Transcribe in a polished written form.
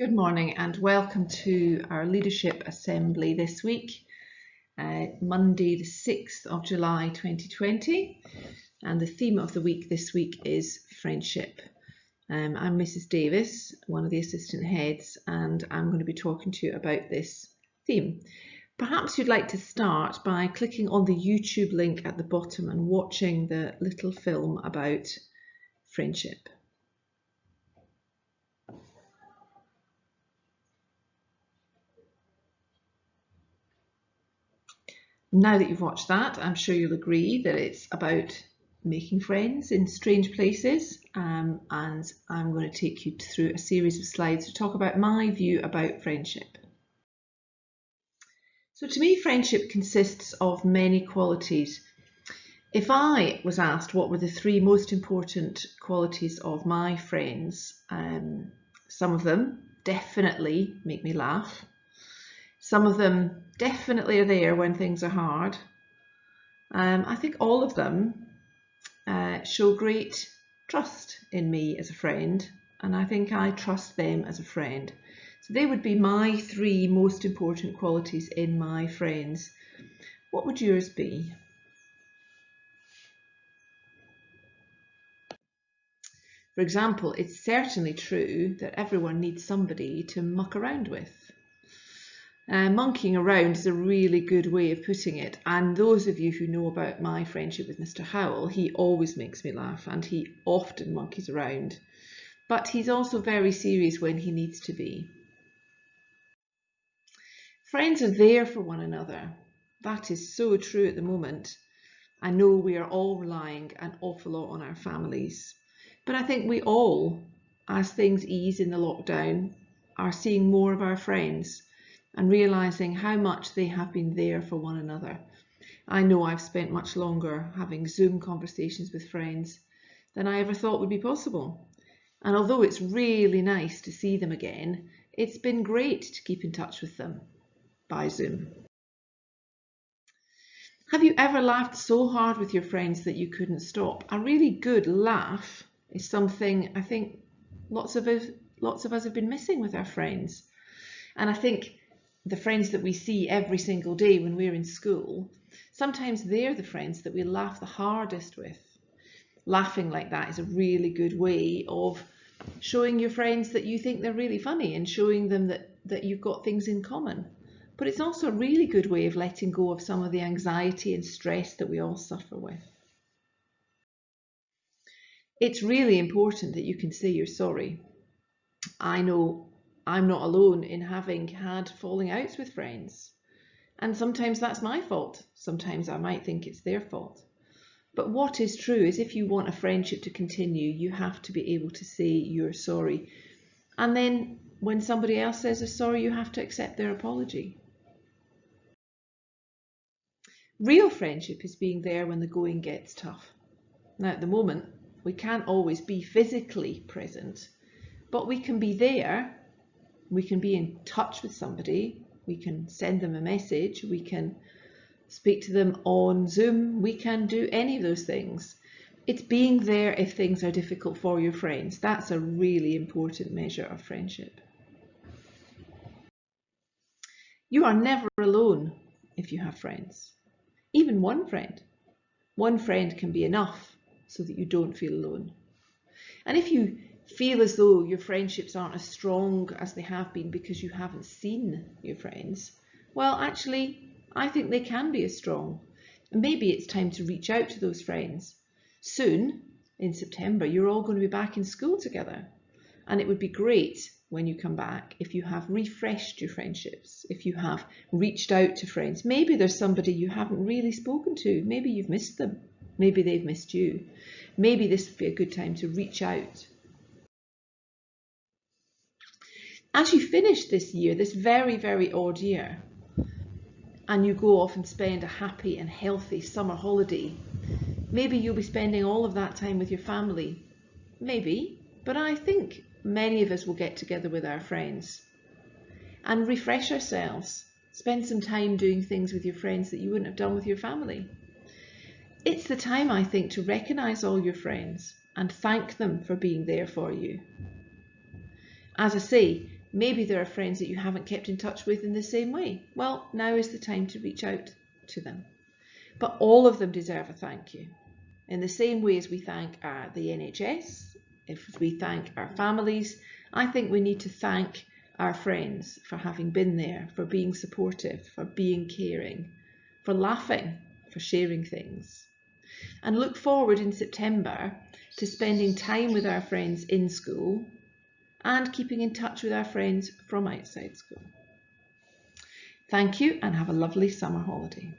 Good morning and welcome to our Leadership Assembly this week, Monday the 6th of July 2020, and the theme of the week this week is friendship. I'm Mrs Davis, one of the assistant heads, and I'm going to be talking to you about this theme. Perhaps you'd like to start by clicking on the YouTube link at the bottom and watching the little film about friendship. Now that you've watched that, I'm sure you'll agree that it's about making friends in strange places, and I'm going to take you through a series of slides to talk about my view about friendship. So to me, friendship consists of many qualities. If I was asked what were the three most important qualities of my friends, some of them definitely make me laugh. Some of them definitely are there when things are hard. I think all of them show great trust in me as a friend, and I think I trust them as a friend. So they would be my three most important qualities in my friends. What would yours be? For example, it's certainly true that everyone needs somebody to muck around with. Monkeying around is a really good way of putting it, and those of you who know about my friendship with Mr. Howell, he always makes me laugh and he often monkeys around, but he's also very serious when he needs to be. Friends are there for one another. That is so true at the moment. I know we are all relying an awful lot on our families, but I think we all, as things ease in the lockdown, are seeing more of our friends and realising how much they have been there for one another. I know I've spent much longer having Zoom conversations with friends than I ever thought would be possible. And although it's really nice to see them again, it's been great to keep in touch with them by Zoom. Have you ever laughed so hard with your friends that you couldn't stop? A really good laugh is something I think lots of us have been missing with our friends. And I think the friends that we see every single day when we're in school, sometimes they're the friends that we laugh the hardest with. Laughing like that is a really good way of showing your friends that you think they're really funny and showing them that you've got things in common. But it's also a really good way of letting go of some of the anxiety and stress that we all suffer with. It's really important that you can say you're sorry. I know I'm not alone in having had falling outs with friends. And sometimes that's my fault. Sometimes I might think it's their fault. But what is true is if you want a friendship to continue, you have to be able to say you're sorry. And then when somebody else says they're sorry, you have to accept their apology. Real friendship is being there when the going gets tough. Now, at the moment, we can't always be physically present, but we can be there. We can be in touch with somebody. We can send them a message. We can speak to them on Zoom. We can do any of those things. It's being there if things are difficult for your friends. That's a really important measure of friendship. You are never alone if you have friends. Even one friend. One friend can be enough so that you don't feel alone. And if you feel as though your friendships aren't as strong as they have been because you haven't seen your friends, well, actually, I think they can be as strong. And maybe it's time to reach out to those friends. Soon, in September, you're all going to be back in school together. And it would be great when you come back if you have refreshed your friendships, if you have reached out to friends. Maybe there's somebody you haven't really spoken to. Maybe you've missed them. Maybe they've missed you. Maybe this would be a good time to reach out. As you finish this year, this very, very odd year, and you go off and spend a happy and healthy summer holiday, maybe you'll be spending all of that time with your family. Maybe, but I think many of us will get together with our friends and refresh ourselves. Spend some time doing things with your friends that you wouldn't have done with your family. It's the time, I think, to recognise all your friends and thank them for being there for you. As I say, Maybe there are friends that you haven't kept in touch with in the same way. Well, now is the time to reach out to them. But all of them deserve a thank you. In the same way as we thank the NHS, if we thank our families, I think we need to thank our friends for having been there, for being supportive, for being caring, for laughing, for sharing things. And look forward in September to spending time with our friends in school and keeping in touch with our friends from outside school. Thank you and have a lovely summer holiday.